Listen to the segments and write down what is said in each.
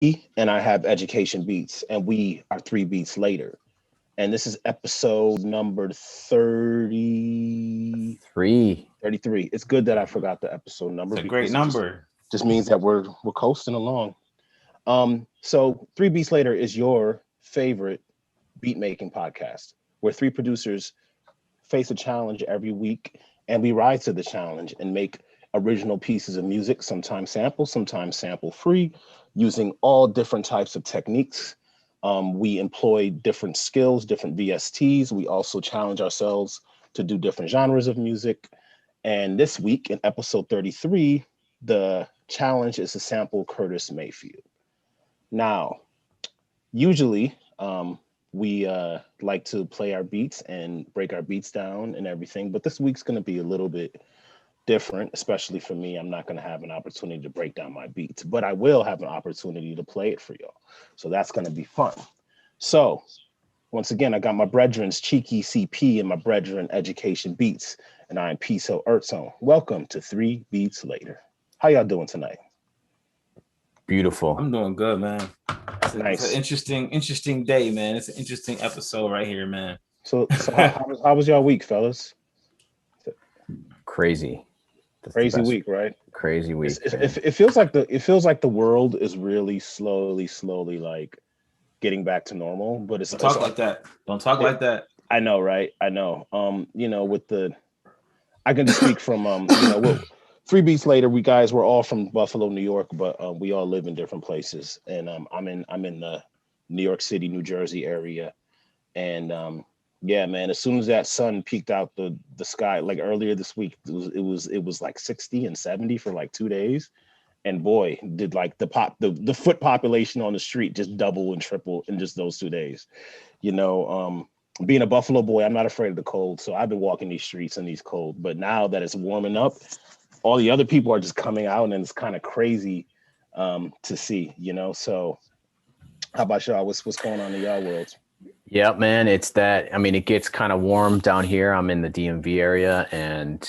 and I have Education Beats, and we are 3 beats later. And this is episode number 30, Three. 33. It's good that I forgot the episode number It's a great because it just, number. just means that we're coasting along. So 3 beats later is your favorite beat making podcast, where three producers face a challenge every week, and we rise to the challenge and make original pieces of music, sometimes sample free, using all different types of techniques. We employ different skills, different VSTs. We also challenge ourselves to do different genres of music. And this week in episode 33, the challenge is to sample Curtis Mayfield. Now, usually, we like to play our beats and break our beats down and everything, but this week's going to be a little bit different, especially for me. I'm not going to have an opportunity to break down my beats, but I will have an opportunity to play it for y'all. So that's going to be fun. So once again, I got my brethren's Cheeky CP and my brethren Education Beats, and I am Piso Ertzone. Welcome to 3 Beats Later. How y'all doing tonight? Beautiful. I'm doing good, man. Nice. It's an interesting day, man. It's an interesting episode right here, man. So how was y'all week, fellas? Crazy. Crazy week, right? Crazy week. It feels like the world is really slowly like getting back to normal, but Don't talk like that. Don't talk like that. I know, right? I know. I can just speak from 3 Beats Later. We're all from Buffalo, New York, but we all live in different places. And I'm in the New York City, New Jersey area, and yeah, man. As soon as that sun peeked out the sky, like earlier this week, it was like 60 and 70 for like 2 days, and boy, did like the foot population on the street just double and triple in just those 2 days. Being a Buffalo boy, I'm not afraid of the cold, so I've been walking these streets in these cold. But now that it's warming up, all the other people are just coming out, and it's kind of crazy to see. So how about y'all? What's going on in y'all worlds? Yeah, man. It's that. I mean, it gets kind of warm down here. I'm in the DMV area, and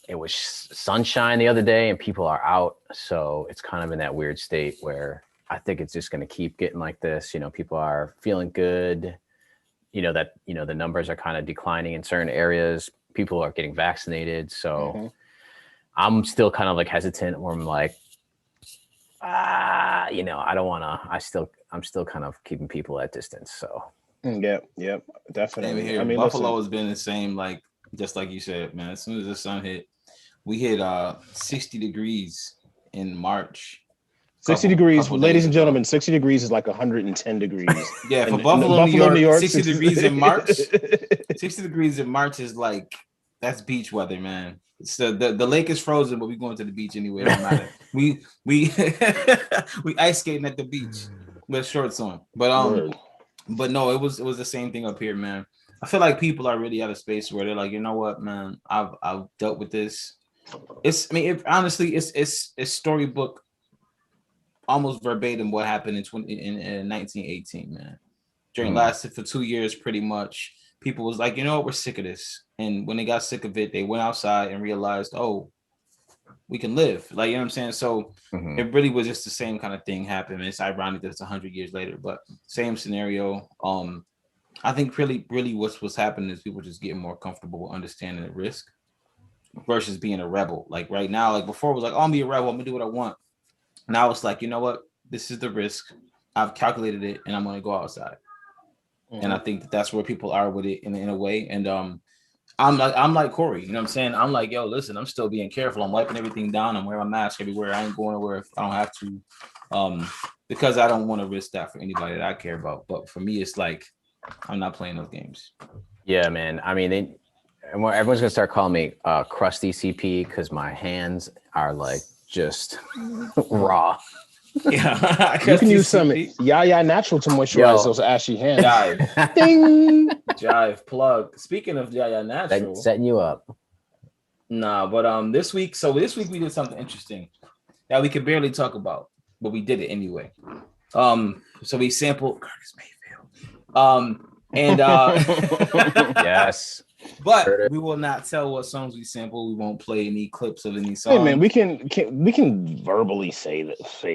it was sunshine the other day, and people are out. So it's kind of in that weird state where I think it's just going to keep getting like this. People are feeling good. The numbers are kind of declining in certain areas. People are getting vaccinated. So I'm still kind of like hesitant where I'm like, I don't want to, I'm still kind of keeping people at distance. So yeah, definitely. Same here. I mean, Buffalo has been the same, like just like you said, man. As soon as the sun hit, we hit 60 degrees in March. 60 degrees, ladies and gentlemen. 60 degrees is like 110 degrees. Yeah, for Buffalo, New York, 60 degrees in March. 60 degrees in March is like, that's beach weather, man. It's the lake is frozen, but we going to the beach anyway. It don't matter. We we ice skating at the beach with shorts on. But no, it was the same thing up here, man. I feel like people are really at a space where they're like, you know what, man, I've dealt with this. Honestly, it's storybook, almost verbatim what happened in 1918, man. Lasted for 2 years, pretty much. People was like, you know what, we're sick of this. And when they got sick of it, they went outside and realized, oh, we can live. Like, you know what I'm saying? So it really was just the same kind of thing happened. It's ironic that it's 100 years later, but same scenario. I think really what's happening is people just getting more comfortable with understanding the risk versus being a rebel. Like right now, like before it was like, oh, I'm gonna be a rebel, I'm gonna do what I want. Now it's like, you know what? This is the risk. I've calculated it and I'm gonna go outside. And I think that's where people are with it in a way. And I'm like Corey, you know what I'm saying? I'm like, yo, listen, I'm still being careful. I'm wiping everything down. I'm wearing my mask everywhere. I ain't going anywhere if I don't have to. Because I don't want to risk that for anybody that I care about. But for me, it's like, I'm not playing those games. Yeah, man. I mean, everyone's gonna start calling me crusty CP because my hands are like just raw. Yeah, you can use some Yaya Natural to moisturize those ashy hands. Jive. Ding. Jive plug. Speaking of Yaya Natural, setting you up. Nah, but this week we did something interesting that we could barely talk about, but we did it anyway. So we sampled Curtis Mayfield. And yes. But we will not tell what songs we sample. We won't play any clips of any songs. Hey man, we can verbally say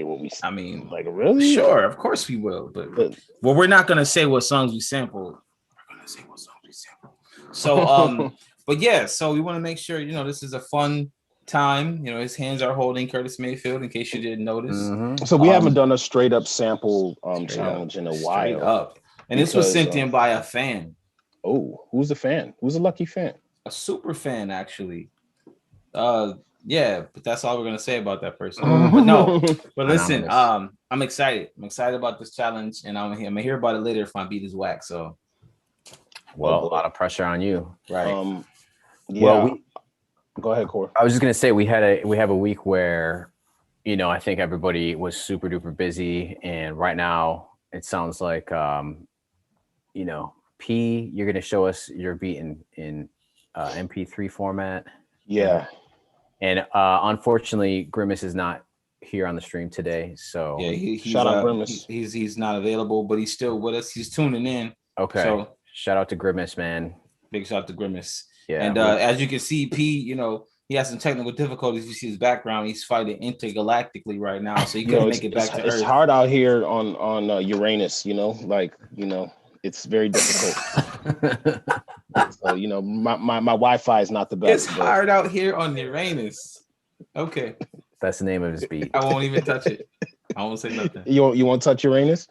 what we. I mean, like really? Sure, of course we will. But well, we're not gonna say what songs we sample. We're gonna say what songs we sample. So but yeah, so we want to make sure this is a fun time. His hands are holding Curtis Mayfield in case you didn't notice. Mm-hmm. So we haven't done a straight up sample challenge in a while. Up. And this was sent in by a fan. Oh, who's a fan? Who's a lucky fan? A super fan, actually. Yeah, but that's all we're gonna say about that person. But no, but listen, I'm excited. I'm excited about this challenge, and I'm gonna hear about it later if my beat is whack. So, well, a lot of pressure on you, right? Yeah. Well, go ahead, Core. I was just gonna say we have a week where, I think everybody was super duper busy, and right now it sounds like, P, you're gonna show us your beat in MP3 format. Yeah. And unfortunately, Grimace is not here on the stream today. So yeah, he's shout out Grimace. He's not available, but he's still with us. He's tuning in. Okay. So shout out to Grimace, man. Big shout out to Grimace. Yeah. And as you can see, P, he has some technical difficulties. You see his background. He's fighting intergalactically right now, so he couldn't make it back to Earth. It's hard out here on Uranus. It's very difficult. So my Wi-Fi is not the best. It's hard out here on Uranus. Okay, that's the name of his beat. I won't even touch it. I won't say nothing. You won't touch Uranus?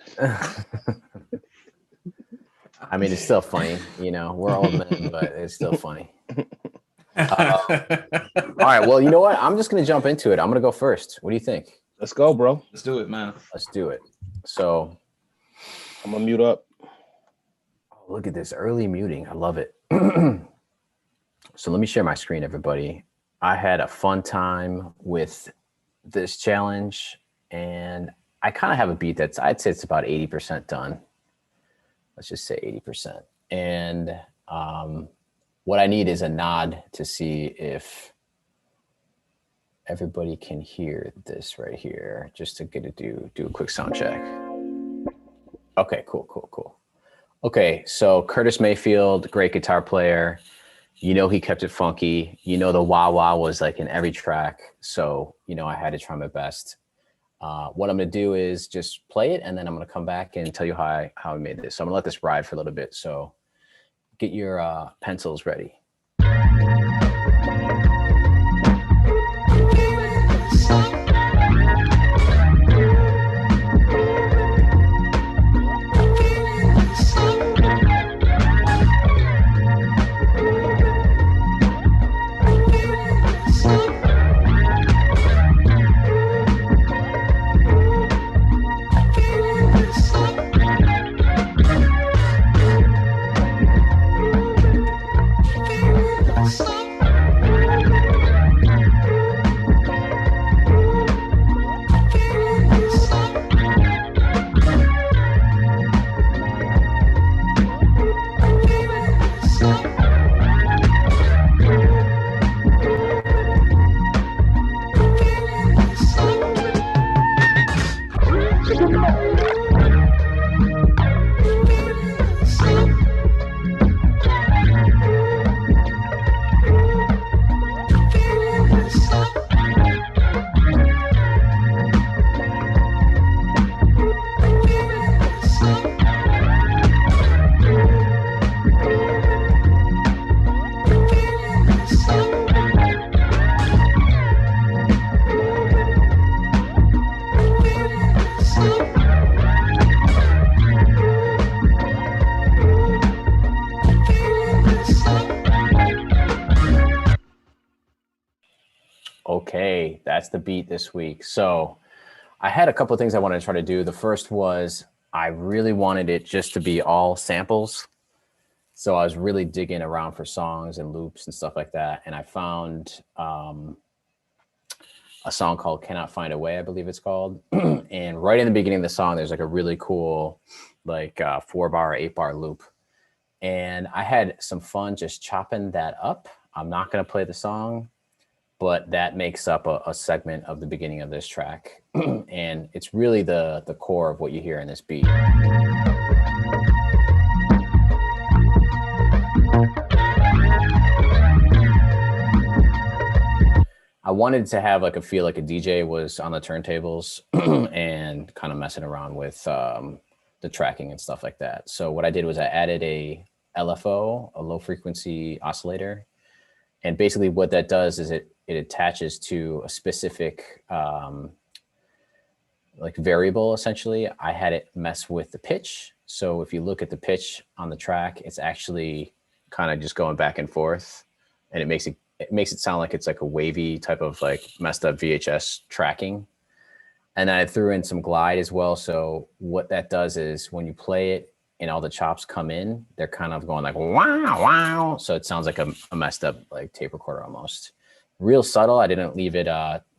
I mean, it's still funny. We're old men, but it's still funny. All right. Well, you know what? I'm just gonna jump into it. I'm gonna go first. What do you think? Let's go, bro. Let's do it, man. Let's do it. So I'm gonna mute up. Look at this early muting. I love it. So let me share my screen, everybody. I had a fun time with this challenge, and I kind of have a beat I'd say it's about 80% done. Let's just say 80%. And what I need is a nod to see if everybody can hear this right here, just to get to do a quick sound check. Okay, cool. Okay, so Curtis Mayfield, great guitar player. He kept it funky. The wah-wah was like in every track. So, I had to try my best. What I'm gonna do is just play it, and then I'm gonna come back and tell you how I made this. So I'm gonna let this ride for a little bit. So get your pencils ready. Okay, that's the beat this week. So I had a couple of things I wanted to try to do. The first was I really wanted it just to be all samples. So I was really digging around for songs and loops and stuff like that. And I found a song called Cannot Find a Way, I believe it's called. And right in the beginning of the song, there's like a really cool, like 4-bar, 8-bar loop. And I had some fun just chopping that up. I'm not going to play the song, but that makes up a segment of the beginning of this track. And it's really the core of what you hear in this beat. I wanted to have like a feel like a DJ was on the turntables and kind of messing around with the tracking and stuff like that. So what I did was I added a LFO, a low frequency oscillator. And basically what that does is it attaches to a specific like variable, essentially. I had it mess with the pitch. So if you look at the pitch on the track, it's actually kind of just going back and forth, and it makes it sound like it's like a wavy type of like messed up VHS tracking. And I threw in some glide as well. So what that does is when you play it and all the chops come in, they're kind of going like, wow, wow. So it sounds like a messed up like tape recorder almost. Real subtle. I didn't leave it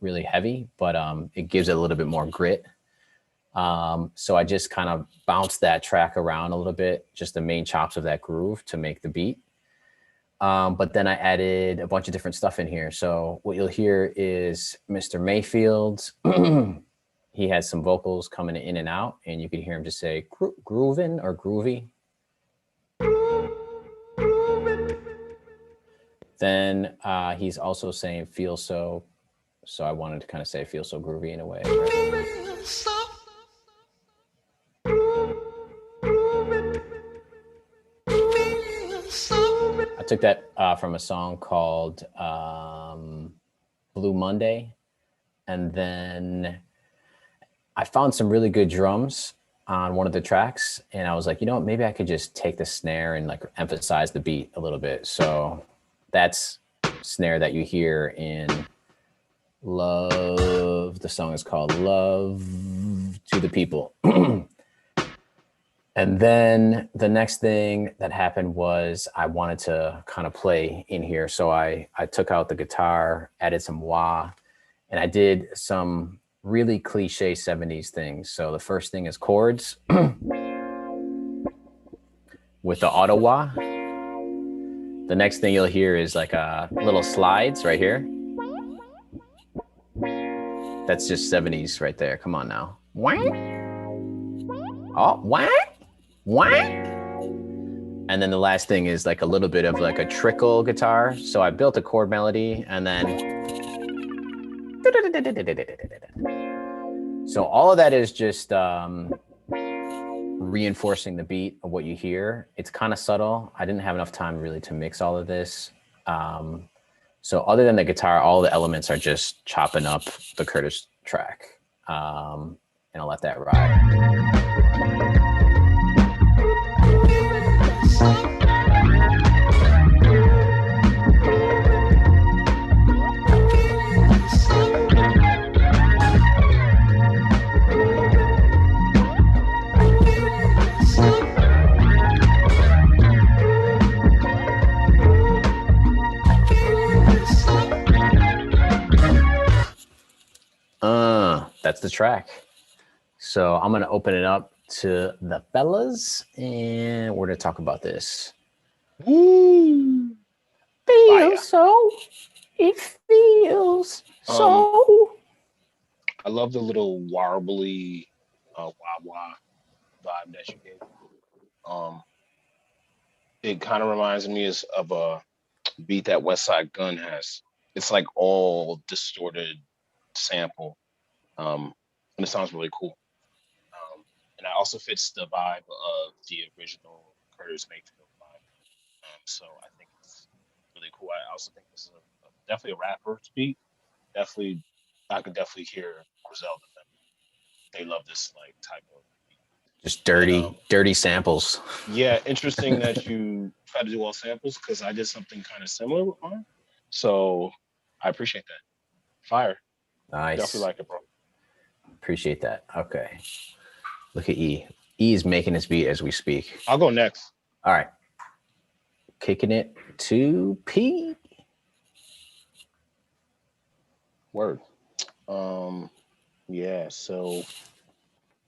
really heavy, but it gives it a little bit more grit. So I just kind of bounced that track around a little bit, just the main chops of that groove to make the beat. But then I added a bunch of different stuff in here. So what you'll hear is Mr. Mayfield. He has some vocals coming in and out, and you can hear him just say grooving or groovy. Then he's also saying feel so. So I wanted to kind of say feel so groovy in a way. Right? I took that from a song called Blue Monday. And then I found some really good drums on one of the tracks. And I was like, you know what, maybe I could just take the snare and like emphasize the beat a little bit. So that's snare that you hear in Love. The song is called Love to the People. And then the next thing that happened was I wanted to kind of play in here. So I took out the guitar, added some wah, and I did some really cliche 70s things. So the first thing is chords with the auto wah. The next thing you'll hear is like little slides right here. That's just 70s right there. Come on now. Oh, what? What? And then the last thing is like a little bit of like a trickle guitar. So I built a chord melody and then. So all of that is just reinforcing the beat of what you hear. It's kind of subtle. I didn't have enough time really to mix all of this. So other than the guitar, all the elements are just chopping up the Curtis track. And I'll let that ride. That's the track. So I'm going to open it up to the fellas and we're going to talk about this. Woo! Feels so. It feels so. I love the little warbly wah wah vibe that you gave. It kind of reminds me of a beat that West Side Gun has. It's like all distorted sample. And it sounds really cool. And it also fits the vibe of the original Curtis Mayfield vibe. So I think it's really cool. I also think this is definitely a rapper's beat. I could definitely hear Griselda. They love this like type of beat. Just dirty samples. Yeah, interesting that you try to do all samples because I did something kind of similar with mine. So I appreciate that. Fire. Nice. Definitely like it, bro. Appreciate that. Okay. Look at E. E is making this beat as we speak. I'll go next. All right. Kicking it to P. Word. Yeah, so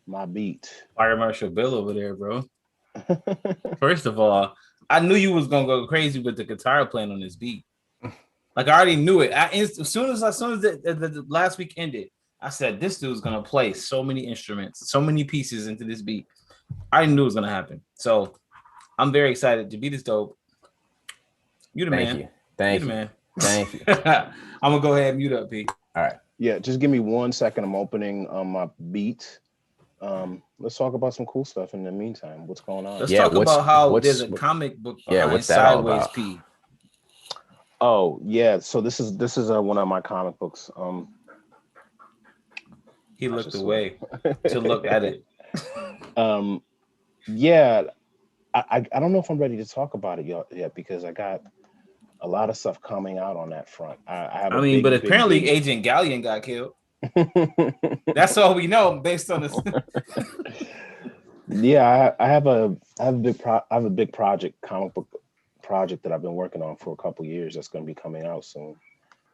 my beat. Fire Marshal Bill over there, bro. First of all, I knew you was gonna go crazy with the guitar playing on this beat. Like I already knew it. As soon as the last week ended, I said this dude's gonna play so many instruments, so many pieces into this beat. I knew it was gonna happen. So I'm very excited to be this dope. You the man. Thank you. Man. Thank you. I'm gonna go ahead and mute up, P. All right. Yeah, just give me 1 second. I'm opening my beat. Let's talk about some cool stuff in the meantime. What's going on? Let's talk about how there's a comic book behind what's that all Sideways about? P. Oh yeah, so this is one of my comic books. He looked away to look at it. Yeah, I don't know if I'm ready to talk about it yet because I got a lot of stuff coming out on that front. But apparently Agent Galleon got killed. That's all we know based on this. Yeah, I have a big comic book project that I've been working on for a couple years that's going to be coming out soon.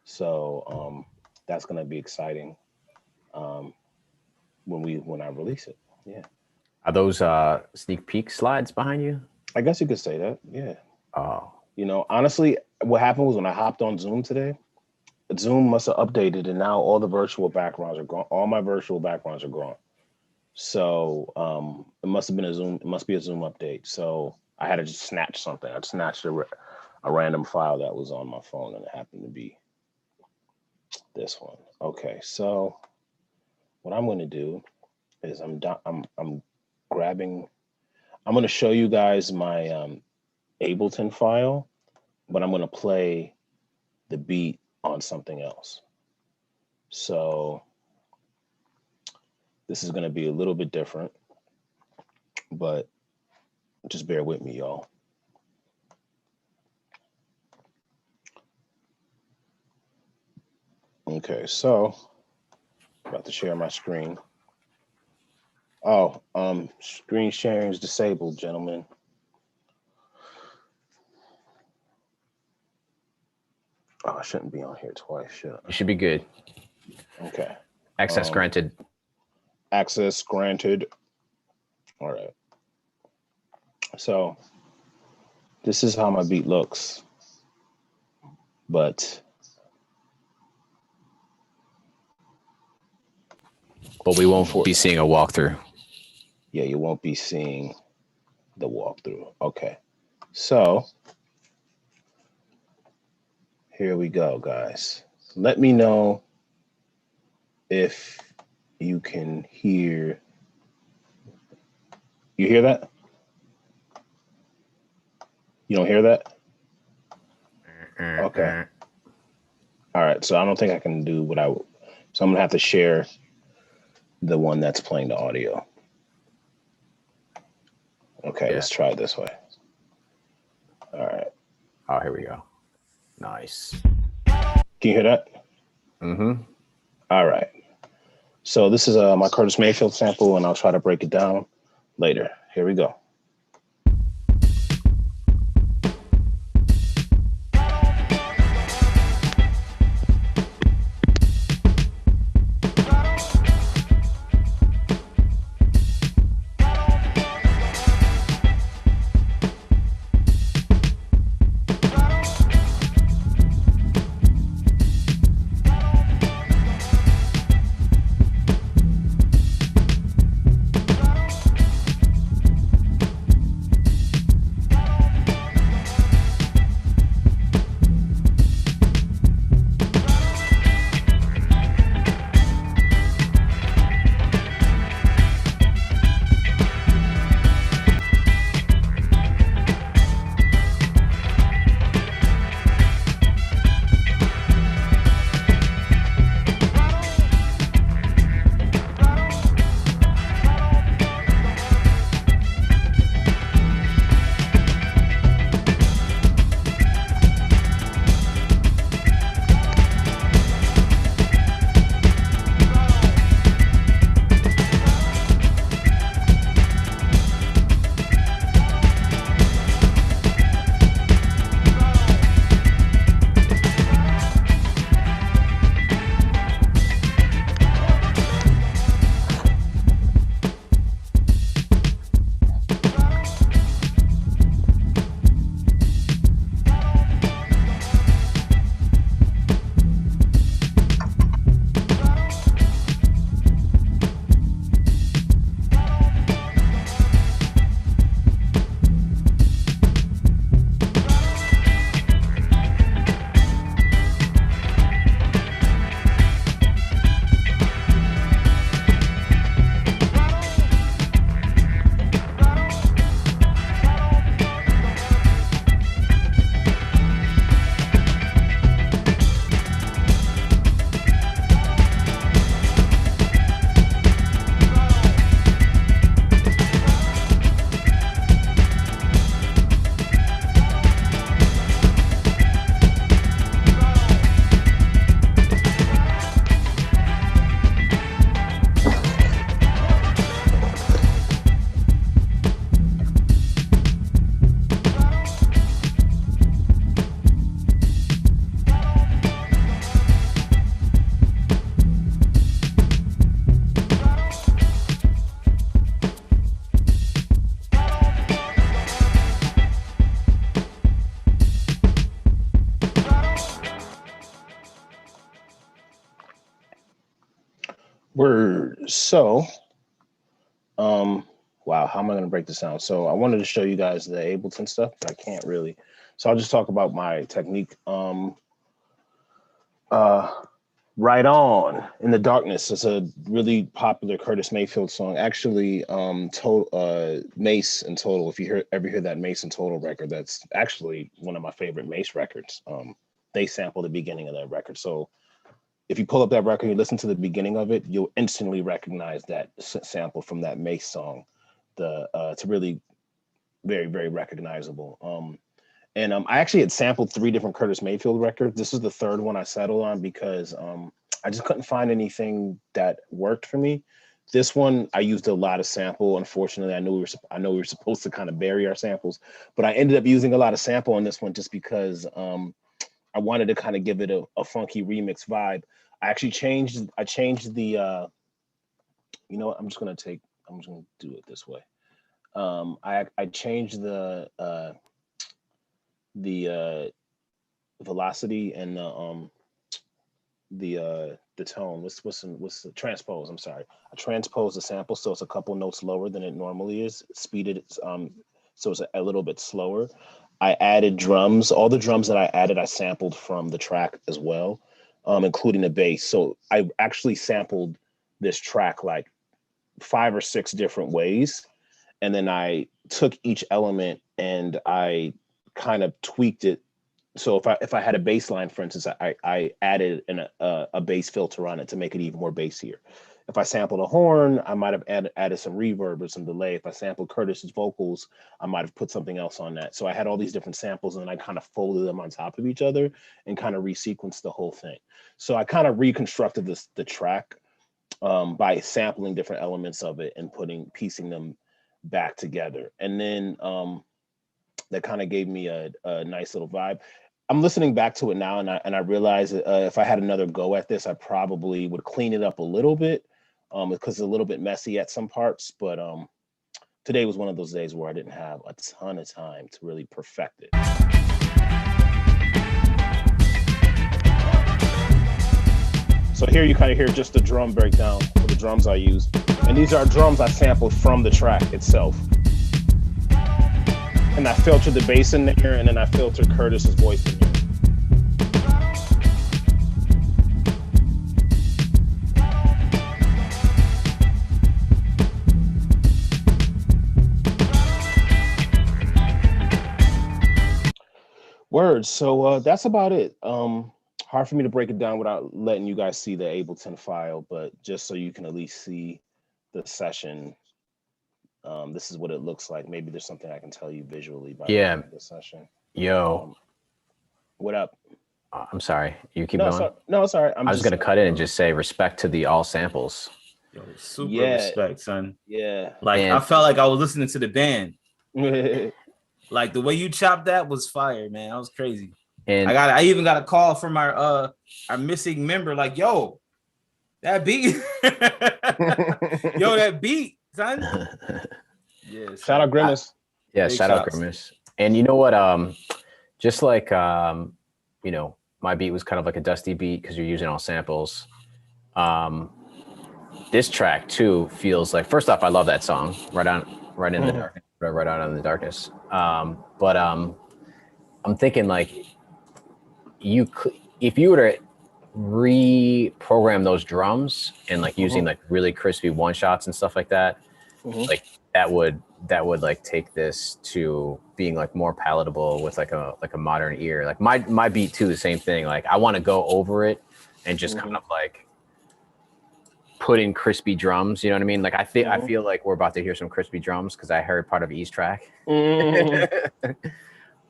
So that's going to be exciting when I release it. Yeah. Are those sneak peek slides behind you? I guess you could say that. Yeah. Oh. You know, honestly, what happened was when I hopped on Zoom today, Zoom must have updated and now all the virtual backgrounds are gone. All my virtual backgrounds are gone. So it must be a Zoom update. So I had to just snatch something. I snatched a random file that was on my phone and it happened to be this one. Okay, so what I'm going to do is I'm going to show you guys my Ableton file, but I'm going to play the beat on something else. So this is going to be a little bit different, but just bear with me, y'all. Okay, so about to share my screen. Oh, screen sharing is disabled, gentlemen. Oh, I shouldn't be on here twice, should I? You should be good. Okay. Access granted. Access granted. All right. So this is how my beat looks, but we won't be seeing a walkthrough. Yeah, you won't be seeing the walkthrough. Okay. So here we go, guys. Let me know if you can hear. You hear that? You don't hear that? Okay. All right. So I don't think I can do what so I'm gonna have to share the one that's playing the audio. Okay, yeah. Let's try it this way. All right. Oh, here we go. Nice. Can you hear that? Mm-hmm. All right. So this is my Curtis Mayfield sample, and I'll try to break it down later. Here we go. So, wow, how am I going to break this down? So I wanted to show you guys the Ableton stuff, but I can't really. So I'll just talk about my technique. Right On in the Darkness is a really popular Curtis Mayfield song. Actually, Mace in Total. If you ever hear that Mace in Total record, that's actually one of my favorite Mace records. They sample the beginning of that record. So if you pull up that record, you listen to the beginning of it, you'll instantly recognize that sample from that Mace song. It's really very, very recognizable. I actually had sampled 3 different Curtis Mayfield records. This is the 3rd one I settled on because I just couldn't find anything that worked for me. This one I used a lot of sample. Unfortunately, I know we were supposed to kind of bury our samples, but I ended up using a lot of sample on this one just because I wanted to kind of give it a funky remix vibe. I changed the you know what, I'm just gonna do it this way. I changed the velocity and the tone. What's the transpose? I'm sorry. I transposed the sample so it's a couple notes lower than it normally is. Speeded it so it's a little bit slower. I added drums. All the drums that I added, I sampled from the track as well, including the bass. So I actually sampled this track like 5 or 6 different ways, and then I took each element and I kind of tweaked it. So if I had a bass line, for instance, I added a bass filter on it to make it even more bassier. If I sampled a horn, I might have added some reverb or some delay. If I sampled Curtis's vocals, I might have put something else on that. So I had all these different samples and then I kind of folded them on top of each other and kind of resequenced the whole thing. So I kind of reconstructed the track by sampling different elements of it and piecing them back together. And then that kind of gave me a nice little vibe. I'm listening back to it now and I realize if I had another go at this, I probably would clean it up a little bit because it's a little bit messy at some parts. But today was one of those days where I didn't have a ton of time to really perfect it. So here you kind of hear just the drum breakdown for the drums I used. And these are drums I sampled from the track itself. And I filtered the bass in there, and then I filtered Curtis's voice in there. Words. So that's about it. Hard for me to break it down without letting you guys see the Ableton file, but just so you can at least see the session. This is what it looks like. Maybe there's something I can tell you visually by the session. Yo. What up? I'm sorry. You keep going? No, it's all right. I was going to cut in and just say respect to the all samples. Yo, super respect, son. Yeah. Like, I felt like I was listening to the band. Like, the way you chopped that was fire, man. That was crazy. And I even got a call from our missing member, like, yo, that beat. Yo, that beat, son. Yeah. Shout out Grimace. Shout out Grimace. And you know what? Just like you know, my beat was kind of like a dusty beat because you're using all samples. This track too feels like, first off, I love that song, right out in the darkness. But I'm thinking like you could, if you were to reprogram those drums and like using like really crispy one shots and stuff like that, like that would like take this to being like more palatable with like a modern ear. Like my beat too, the same thing. Like I want to go over it and just kind of like put in crispy drums, you know what I mean? Like I feel like we're about to hear some crispy drums because I heard part of E's track.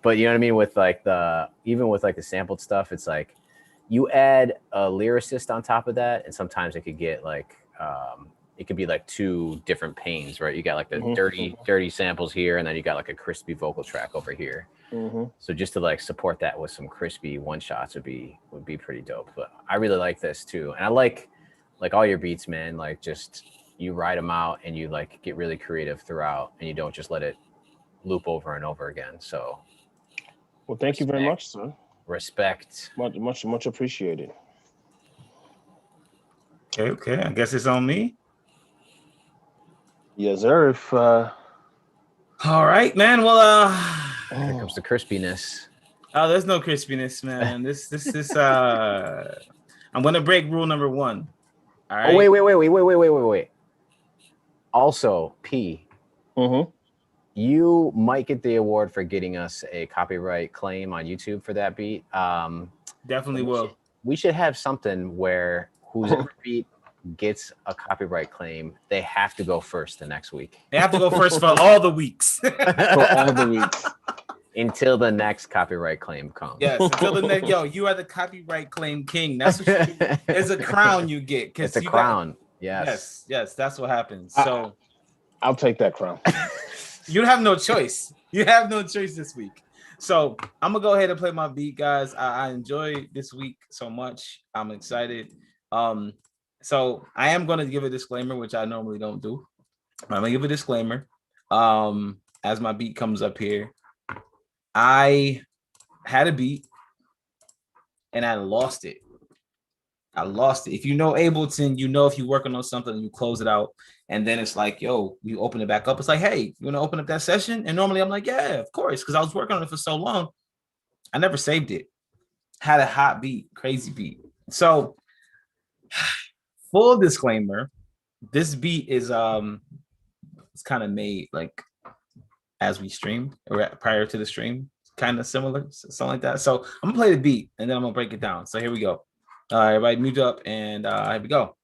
But you know what I mean? With like even with like the sampled stuff, it's like you add a lyricist on top of that, and sometimes it could get like it could be like 2 different panes, right? You got like the dirty samples here, and then you got like a crispy vocal track over here. So just to like support that with some crispy one shots would be pretty dope. But I really like this too, and I like all your beats, man. Like just you write them out and you like get really creative throughout, and you don't just let it loop over and over again. So, well, thank you very much, sir. Respect. Much appreciated. Okay. I guess it's on me. Yes, sir. All right, man. Well, here comes the crispiness. Oh, there's no crispiness, man. This is I'm gonna break rule number 1. All right. Oh, wait. Also, P. Mm-hmm. You might get the award for getting us a copyright claim on YouTube for that beat. Definitely will. We should have something where whoever beat gets a copyright claim, they have to go first the next week. They have to go first for all the weeks. For all the weeks. Until the next copyright claim comes. Yes, until the next. Yo, you are the copyright claim king. That's what it's a crown you get. It's a crown. Yes, that's what happens. So I'll take that crown. You have no choice. You have no choice this week. So I'm gonna go ahead and play my beat, guys. I enjoy this week so much. I'm excited. So I am gonna give a disclaimer, which I normally don't do. I'm gonna give a disclaimer. As my beat comes up here, I had a beat and I lost it. If you know Ableton, you know if you're working on something and you close it out, and then it's like, yo, you open it back up. It's like, hey, you want to open up that session? And normally I'm like, yeah, of course, because I was working on it for so long. I never saved it. Had a hot beat, crazy beat. So, full disclaimer, this beat is it's kind of made like as we stream or prior to the stream, kind of similar, something like that. So I'm gonna play the beat and then I'm gonna break it down. So here we go. Everybody mute up and here we go.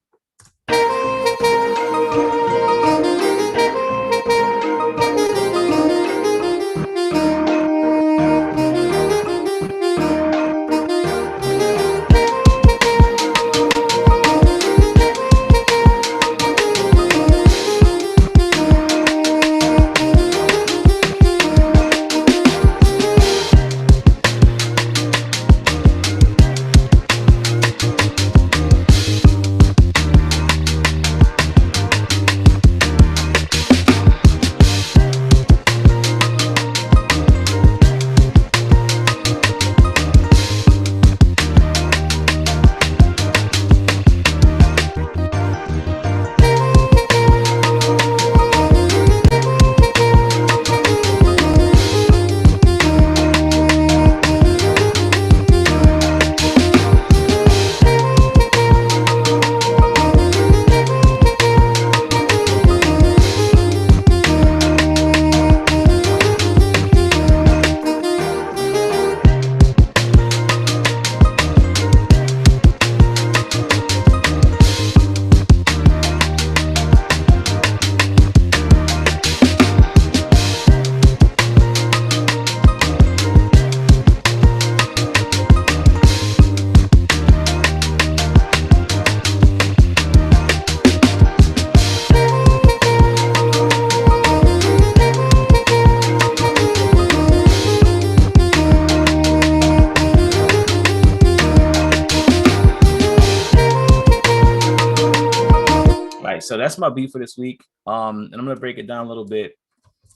So that's my beat for this week. And I'm gonna break it down a little bit.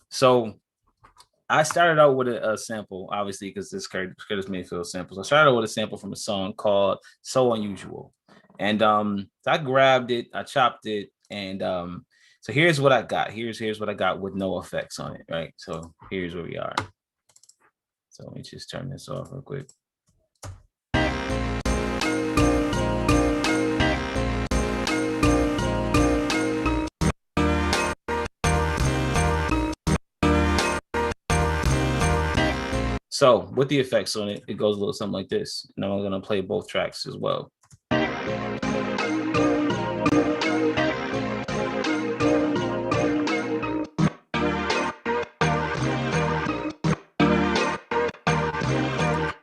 So I started out with a sample, obviously, because this Curtis Mayfield samples. I started out with a sample from a song called "So Unusual," and so I grabbed it, I chopped it, and so here's what I got. Here's what I got with no effects on it, right? So here's where we are. So let me just turn this off real quick. So with the effects on it, it goes a little something like this. And I'm going to play both tracks as well.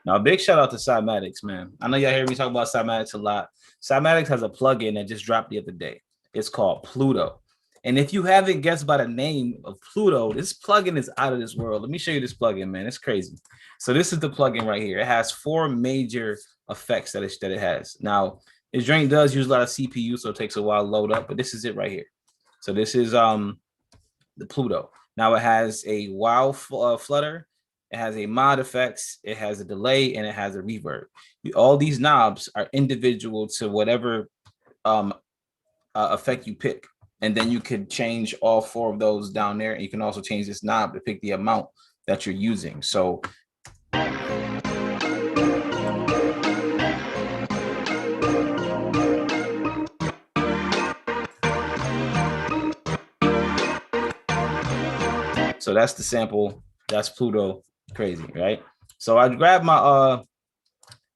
Now, a big shout out to Cymatics, man. I know y'all hear me talk about Cymatics a lot. Cymatics has a plugin that just dropped the other day. It's called Pluto. And if you haven't guessed by the name of Pluto, this plugin is out of this world. Let me show you this plugin, man. It's crazy. So this is the plugin right here. It has 4 major effects that it has. Now, this drink does use a lot of CPU, so it takes a while to load up, but this is it right here. So this is the Pluto. Now it has a wow flutter, it has a mod effects, it has a delay, and it has a reverb. All these knobs are individual to whatever effect you pick. and then you could change all 4 of those down there. And you can also change this knob to pick the amount that you're using. So that's the sample. That's Pluto. Crazy, right? So I grabbed my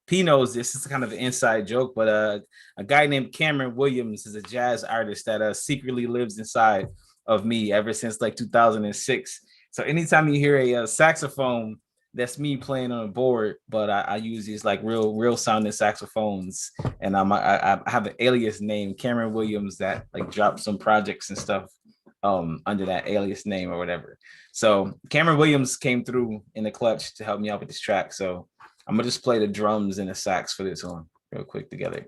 P knows this is kind of an inside joke, but a guy named Cameron Williams is a jazz artist that secretly lives inside of me ever since like 2006. So anytime you hear a saxophone, that's me playing on a board, but I use these like real sounding saxophones, and I have an alias name, Cameron Williams, that like dropped some projects and stuff under that alias name or whatever. So Cameron Williams came through in the clutch to help me out with this track. So I'm gonna just play the drums and the sax for this one real quick together.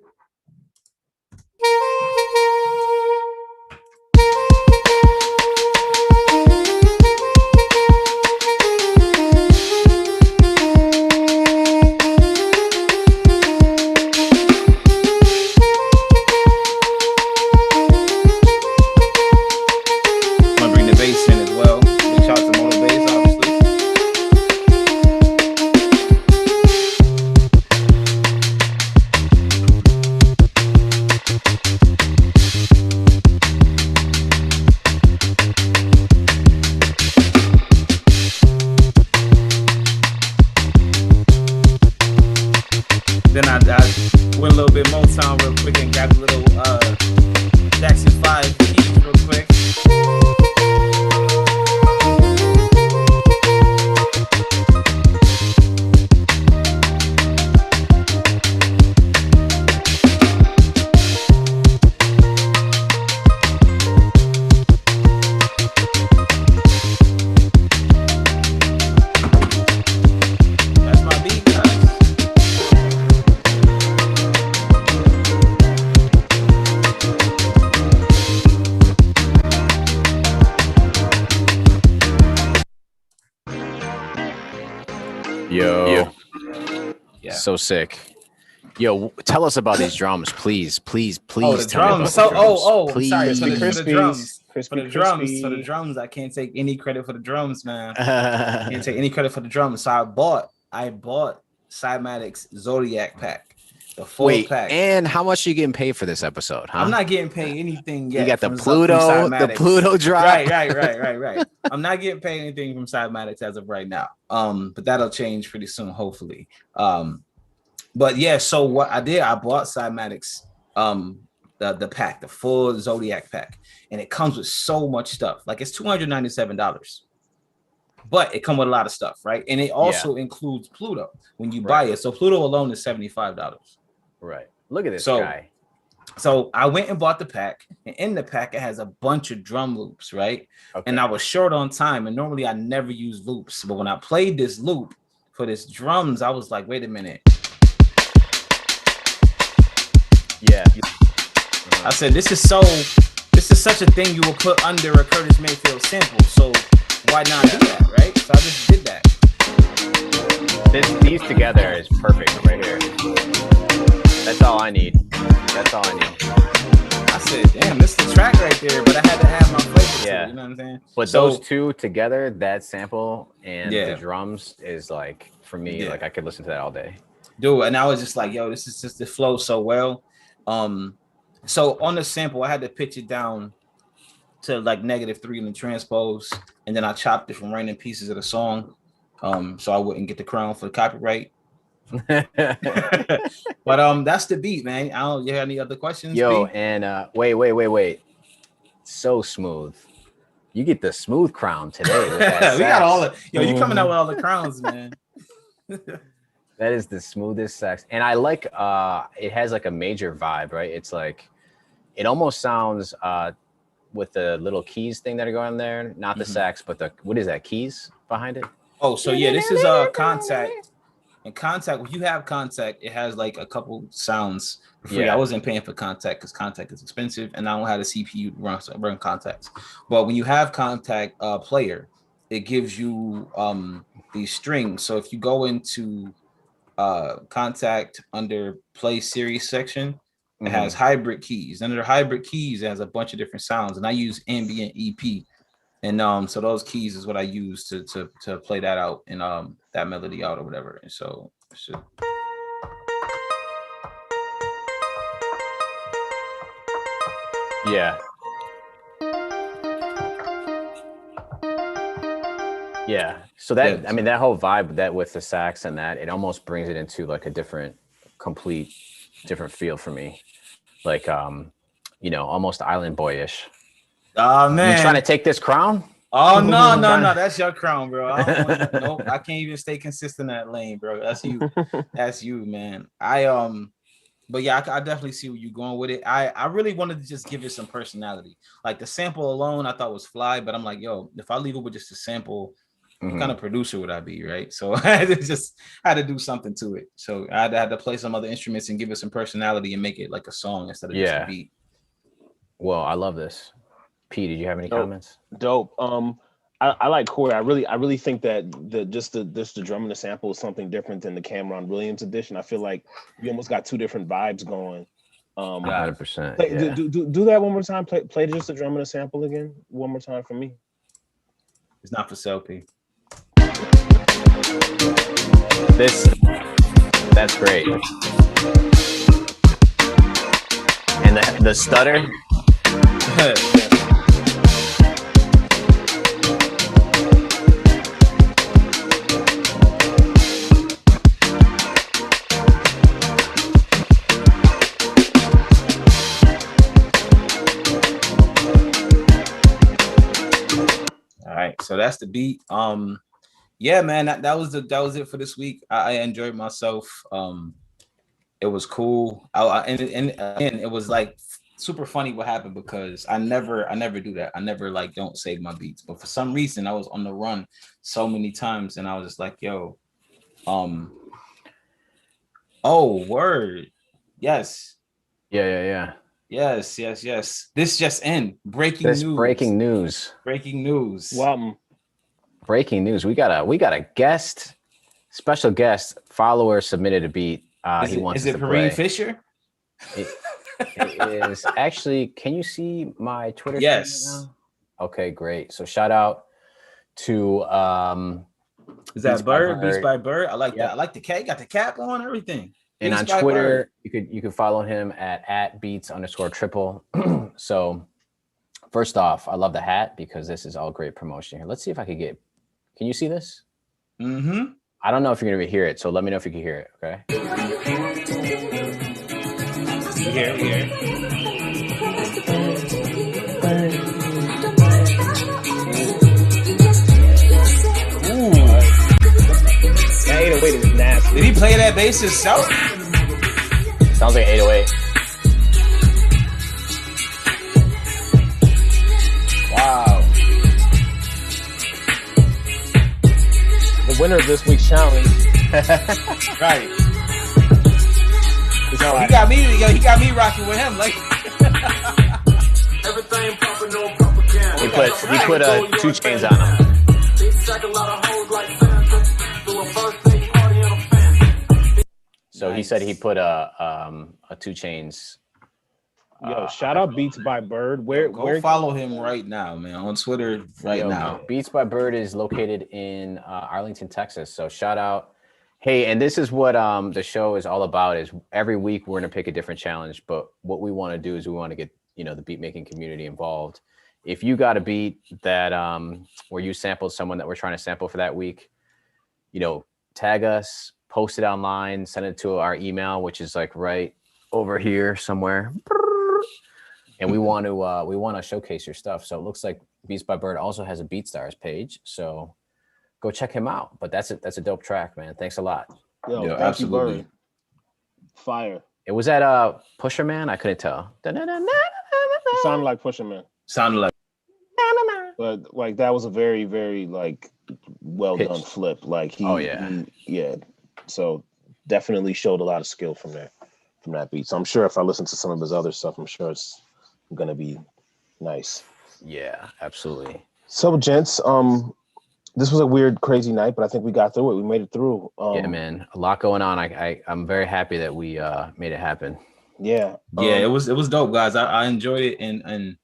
I'm gonna bring the bass in as well. Big shout out to Mono Bass, obviously. Then I went a little bit Motown real quick and grabbed a little Jackson 5 keys real quick. That's my beat, guys. Yo. Yeah. So sick. Yo, tell us about these drums, please. Please, please. Oh, the tell me about drums. the So, drums. I'm sorry. For the Crispy, drums. crispy, For the drums. crispy. For the drums, I can't take any credit for the drums, man. I can't take any credit for the drums. So I bought Cymatics Zodiac pack, the full pack. And how much are you getting paid for this episode? Huh? I'm not getting paid anything yet. You got the from Pluto Cymatics. drop. Right. I'm not getting paid anything from Cymatics as of right now. But that'll change pretty soon, hopefully. But yeah, so what I did, I bought Cymatics, the pack, the full Zodiac pack, and it comes with so much stuff. Like it's $297, but it comes with a lot of stuff, right? And it also includes Pluto when you buy it. So Pluto alone is $75. Right. Look at this guy. So I went and bought the pack, and in the pack it has a bunch of drum loops, right? Okay. And I was short on time, and normally I never use loops, but when I played this loop for this drums, I was like, wait a minute. Yeah. I said, this is such a thing you will put under a Curtis Mayfield sample. So why not do that, right? So I just did that. These together is perfect right here. That's all I need. I said, damn, this is the track right there, but I had to add my flavor to it, you know what I'm saying? But those two together, that sample and the drums is like, for me, like I could listen to that all day. Dude, and I was just like, yo, this is just the flow so well. So on the sample, I had to pitch it down to like -3 in the transpose, and then I chopped it from random pieces of the song, so I wouldn't get the crown for the copyright. But that's the beat, man. I don't. You have any other questions? Yo, B? and wait. So smooth. You get the smooth crown today. With that we got all the. Yo, you coming out with all the crowns, man. That is the smoothest sax, and I like. It has like a major vibe, right? It's like, it almost sounds with the little keys thing that are going there, not the sax, but the what is that, keys behind it? Oh, so yeah, this is Contact. And Contact, when you have Contact, it has like a couple sounds free. I wasn't paying for Contact because Contact is expensive, and I don't have a CPU to run Contacts. But when you have Contact Player, it gives you these strings. So if you go into Contact under Play Series section, It has hybrid keys. Under the hybrid keys, it has a bunch of different sounds, and I use ambient EP, and so those keys is what I use to play that out and that melody out or whatever. And so, yeah. Yeah. So that, I mean, that whole vibe that with the sax and that, it almost brings it into like a different feel for me. Like, you know, almost Island Boyish. Oh man. You trying to take this crown? Oh no, that's your crown, bro. Nope, I can't even stay consistent in that lane, bro. That's you. That's you, man. But yeah, I definitely see where you're going with it. I really wanted to just give it some personality. Like the sample alone, I thought was fly, but I'm like, yo, if I leave it with just a sample, what kind of producer would I be, right? So I had to do something to it. So I had to play some other instruments and give it some personality and make it like a song instead of just a beat. Well, I love this. P, did you have any comments? Dope. I like Corey. I really think that the drum and the sample is something different than the Cameron Williams edition. I feel like you almost got two different vibes going. 100%. Do that one more time. Play just the drum and the sample again one more time for me. It's not for sale, P. That's great. And the stutter. All right, so that's the beat. Yeah, man, that was it for this week. I enjoyed myself. It was cool. And it was like super funny what happened because I never do that. I never like don't save my beats. But for some reason, I was on the run so many times, and I was just like, yo, oh, word, yes, yeah. Yes. This just in. Breaking news. Wow. Breaking news. We got a guest, special guest, follower submitted a beat. Is it Perrine Fisher? It is actually. Can you see my Twitter? Yes. Right now? Okay, great. So shout out to is that Bird? Beats by Bird. I like that. I like the cat. Got the cap on, everything. And on Twitter, you could follow him at @beats_triple. So first off, I love the hat because this is all great promotion here. Let's see if I could get. Can you see this? Mm-hmm. I don't know if you're gonna hear it, so let me know if you can hear it. Okay. Here. Ooh. That 808 is nasty. Did he play that bass himself? Sounds like 808. Wow. The winner of this week's challenge. Right. He got me rocking with him. Like everything popping on proper camera. He put 2 Chainz on him. So he said he put a 2 Chainz. Yo, shout out Beats by Bird. Where follow him right now, man, on Twitter now. Beats by Bird is located in Arlington, Texas. So shout out. Hey, and this is what the show is all about. Is every week we're gonna pick a different challenge, but what we want to do is we want to get the beat making community involved. If you got a beat that where you sampled someone that we're trying to sample for that week, tag us, post it online, send it to our email, which is like right over here somewhere. And we want to showcase your stuff. So it looks like Beats by Bird also has a BeatStars page. So go check him out. But that's a dope track, man. Thanks a lot. Yo, absolutely. Bird. Fire. It was that Pusher Man? I couldn't tell. It sounded like Pusher Man. Sounded like. But like that was a very, very like well done flip. Like he So definitely showed a lot of skill from that beat. So I'm sure if I listen to some of his other stuff, I'm sure it's gonna be nice. Yeah, absolutely. So gents, this was a weird, crazy night, but I think we got through it. We made it through. Yeah, man, a lot going on. I'm very happy that we made it happen. Yeah. It was dope, guys. I enjoyed it, and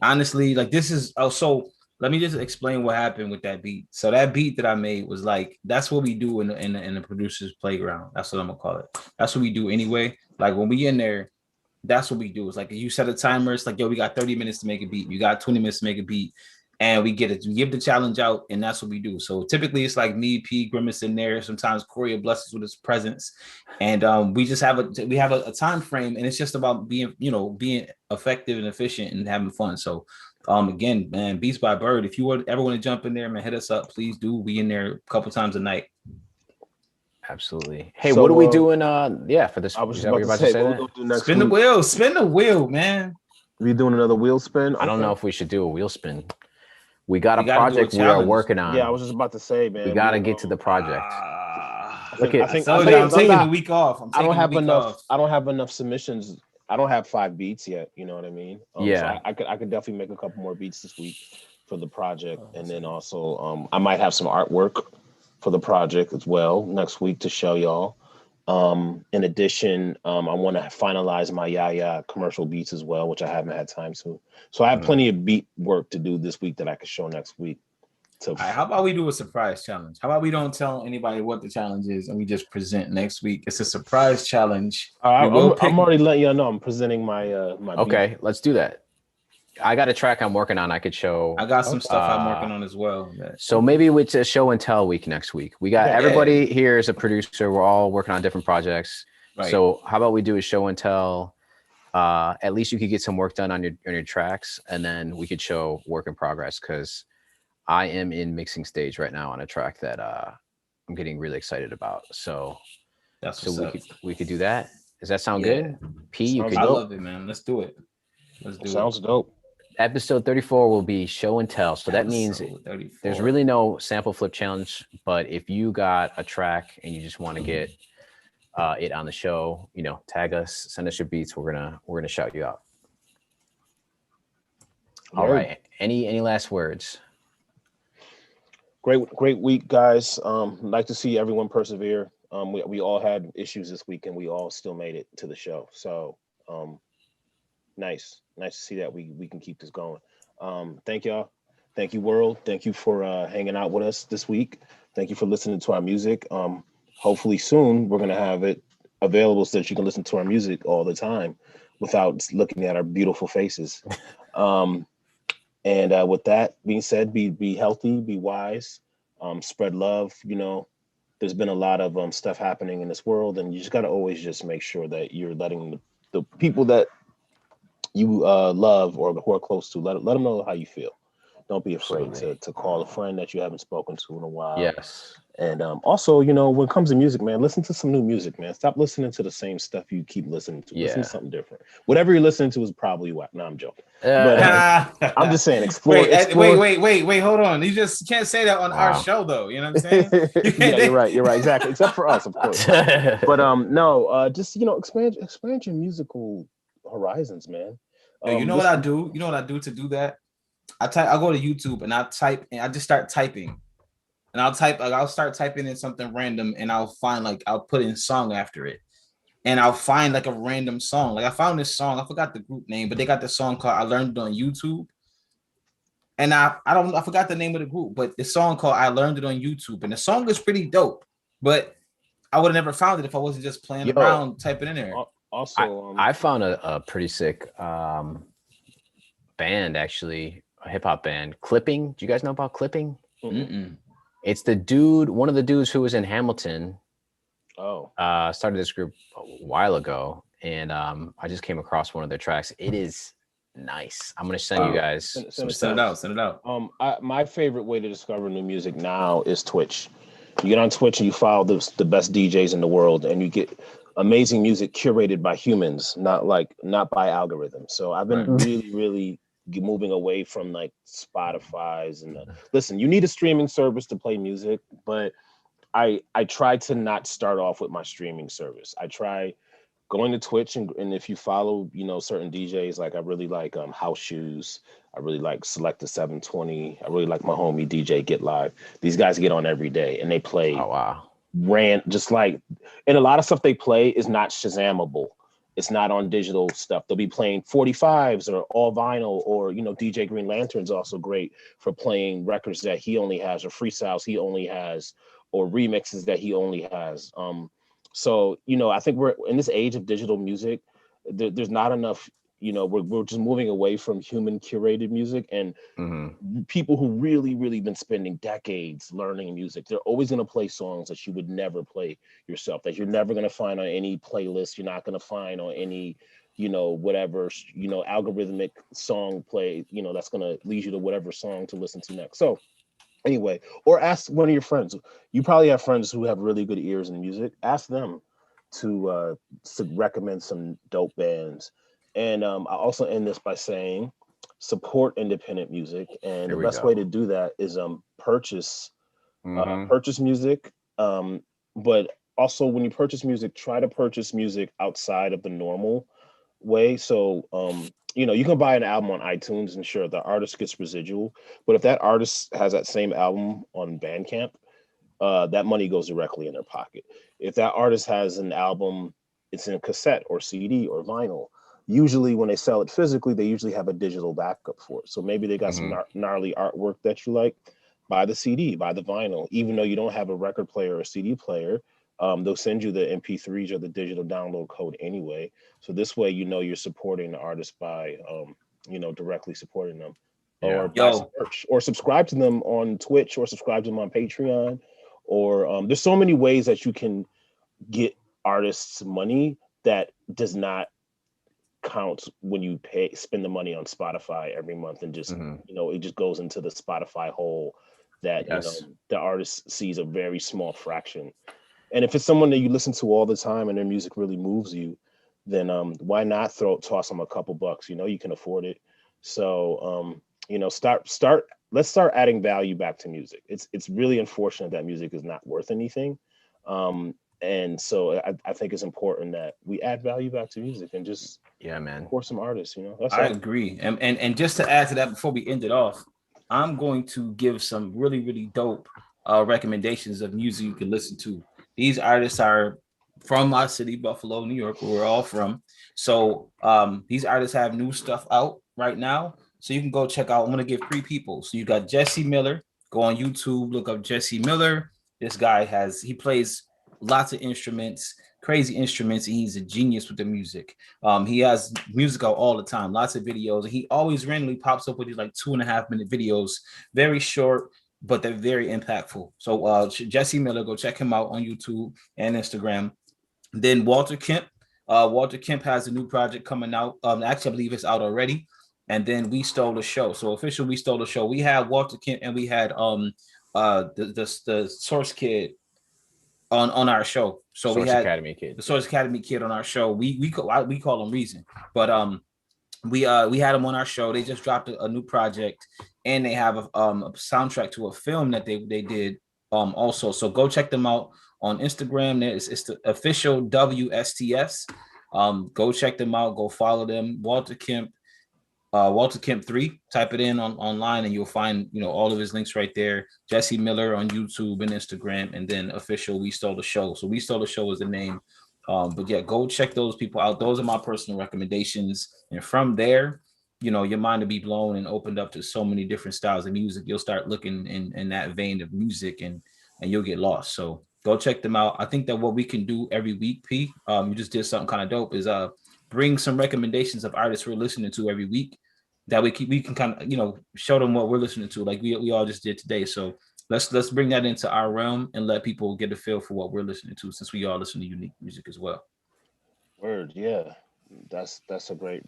honestly, like this is so. Let me just explain what happened with that beat. So that beat that I made was like that's what we do in the producer's playground. That's what I'm gonna call it. That's what we do anyway. Like when we in there, that's what we do. It's like you set a timer. It's like, yo, we got 30 minutes to make a beat. You got 20 minutes to make a beat. And we get it. We give the challenge out, and that's what we do. So typically it's like me, P, Grimace in there. Sometimes Corey blesses with his presence. And we just have a time frame, and it's just about being effective and efficient and having fun. So again, man, Beats by Bird. If you ever want to jump in there, man, hit us up. Please do. We in there a couple times a night. Absolutely. Hey, so, what are we doing? For this. I was just about to say what we'll do next Spin week. the wheel, man. We doing another wheel spin? I don't know if we should do a wheel spin. We got a project we are working on. Yeah, I was just about to say, man. We got to get to the project. I'm taking a week off. I don't have enough submissions. I don't have 5 beats yet. You know what I mean? So I could definitely make a couple more beats this week for the project, and then also I might have some artwork for the project as well next week to show y'all. In addition, I want to finalize my Yaya commercial beats as well, which I haven't had time to. So I have plenty of beat work to do this week that I could show next week. So all right, how about we do a surprise challenge? How about we don't tell anybody what the challenge is and we just present next week? It's a surprise challenge. I'm already letting y'all know I'm presenting my Okay, beat. Let's do that. I got a track I'm working on. I could show. I got some stuff I'm working on as well. So maybe it's a show and tell week next week. We got everybody here is a producer. We're all working on different projects. Right. So how about we do a show and tell? At least you could get some work done on your tracks, and then we could show work in progress, because I am in mixing stage right now on a track that I'm getting really excited about. So we could do that. Does that sound good? P, I love it, man. Let's do it. Sounds dope. Episode 34 will be show and tell. So that means there's really no sample flip challenge, but if you got a track and you just want to get it on the show, tag us, send us your beats. We're gonna shout you out. All right. Any last words? Great week, guys. Like to see everyone persevere. We all had issues this week, and we all still made it to the show. So nice to see that we can keep this going. Thank y'all. Thank you, world. Thank you for hanging out with us this week. Thank you for listening to our music. Hopefully soon we're gonna have it available so that you can listen to our music all the time without looking at our beautiful faces. And with that being said, be healthy, be wise, spread love. There's been a lot of stuff happening in this world, and you just gotta always just make sure that you're letting the people that you love or who are close to, let them know how you feel. Don't be afraid to call a friend that you haven't spoken to in a while. Yes. And also, when it comes to music, man, listen to some new music, man. Stop listening to the same stuff you keep listening to. Listen to something different. Whatever you're listening to is probably whack. No, I'm joking. But I'm just saying, explore. Wait, hold on. You just can't say that on our show, though. You know what I'm saying? Yeah, you're right. Exactly. Except for us, of course. But just expand your musical horizons, man. You know what I do? You know what I do to do that? I go to YouTube and I just start typing. And I'll start typing in something random, and I'll put in song after it. And I'll find like a random song. Like I found this song, I forgot the group name, but they got the song called I Learned It on YouTube. And I forgot the name of the group, but the song called I Learned It on YouTube. And the song is pretty dope, but I would have never found it if I wasn't just playing around typing in there. Also, I found a pretty sick band, actually, a hip hop band, Clipping. Do you guys know about Clipping? Mm-mm. It's the dude, one of the dudes who was in Hamilton. Started this group a while ago, and I just came across one of their tracks. It is nice. I'm gonna send you guys. Send it out. My favorite way to discover new music now is Twitch. You get on Twitch and you follow the best DJs in the world, and you get amazing music curated by humans, not by algorithms. So I've been really moving away from like Spotify's and listen, you need a streaming service to play music, but I try to not start off with my streaming service. I try going to Twitch and if you follow, certain DJs, like I really like House Shoes. I really like Select the 720. I really like my homie DJ Get Live. These guys get on every day and they play. Oh wow. And a lot of stuff they play is not Shazamable. it's not on digital stuff. They'll be playing 45s or all vinyl, or, you know, DJ Green Lantern's also great for playing records that he only has, or freestyles he only has, or remixes that he only has. So, you know, I think we're in this age of digital music, there's not enough, you know, we're just moving away from human curated music, and people who really been spending decades learning music, they're always going to play songs that you would never play yourself, that you're never going to find on any playlist. You're not going to find on any, you know, whatever, you know, algorithmic song play, you know, that's going to lead you to whatever song to listen to next. So anyway, or ask one of your friends. You probably have friends who have really good ears in music. Ask them to recommend some dope bands. And I also end this by saying, support independent music, and the best way to do that is purchase music. But also, when you purchase music, try to purchase music outside of the normal way. So you know, you can buy an album on iTunes, and sure, the artist gets residual, but if that artist has that same album on Bandcamp, that money goes directly in their pocket. If that artist has an album, it's in cassette or CD or vinyl, usually when they sell it physically, they usually have a digital backup for it. So maybe they got some gnarly artwork that you like, buy the CD, buy the vinyl. Even though you don't have a record player or CD player, they'll send you the MP3s or the digital download code anyway. So this way, you know, you're supporting the artist by, you know, directly supporting them. Or buy some merch, or subscribe to them on Twitch, or subscribe to them on Patreon, or there's so many ways that you can get artists money that does not count when you spend the money on Spotify every month, and just you know, it just goes into the Spotify hole that you know, the artist sees a very small fraction. And if it's someone that you listen to all the time and their music really moves you, then why not toss them a couple bucks? You know, you can afford it. So you know, let's start adding value back to music. It's really unfortunate that music is not worth anything. And so I think it's important that we add value back to music and just support some artists, you know. I agree. And just to add to that, before we end it off, I'm going to give some really dope recommendations of music you can listen to. These artists are from my city, Buffalo, New York, where we're all from. So these artists have new stuff out right now. So you can go check out. I'm going to give 3 people. So you got Jesse Miller. Go on YouTube, look up Jesse Miller. This guy he plays lots of instruments, crazy instruments, and he's a genius with the music. He has music out all the time, lots of videos, and he always randomly pops up with these like 2.5-minute videos, very short, but they're very impactful. So Jesse Miller, go check him out on YouTube and Instagram. Then Walter Kemp. Walter Kemp has a new project coming out. Actually, I believe it's out already. And then We Stole the Show. So official We Stole the Show. We had Walter Kemp and we had the Source Kid on our show. So Source we had Academy Kid. The Source Academy Kid on our show. We call him Reason. But we had him on our show. They just dropped a new project, and they have a soundtrack to a film that they did also. So go check them out on Instagram. It's the official WSTS. Go check them out. Go follow them. Walter Kemp 3. Type it in online, and you'll find, you know, all of his links right there. Jesse Miller on YouTube and Instagram, and then official We Stole the Show. So We Stole the Show is the name. But yeah, go check those people out. Those are my personal recommendations. And from there, you know, your mind will be blown and opened up to so many different styles of music. You'll start looking in that vein of music, and you'll get lost. So go check them out. I think that what we can do every week, P, you just did something kind of dope, is bring some recommendations of artists we're listening to every week, that we can kind of, you know, show them what we're listening to, like we all just did today. So let's bring that into our realm and let people get a feel for what we're listening to, since we all listen to unique music as well. Word, yeah, that's a great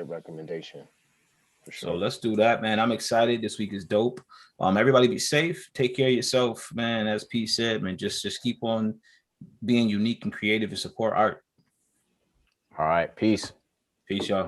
recommendation. For sure. So let's do that, man. I'm excited. This week is dope. Everybody be safe. Take care of yourself, man. As P said, man, just keep on being unique and creative and support art. All right, peace. Peace, y'all.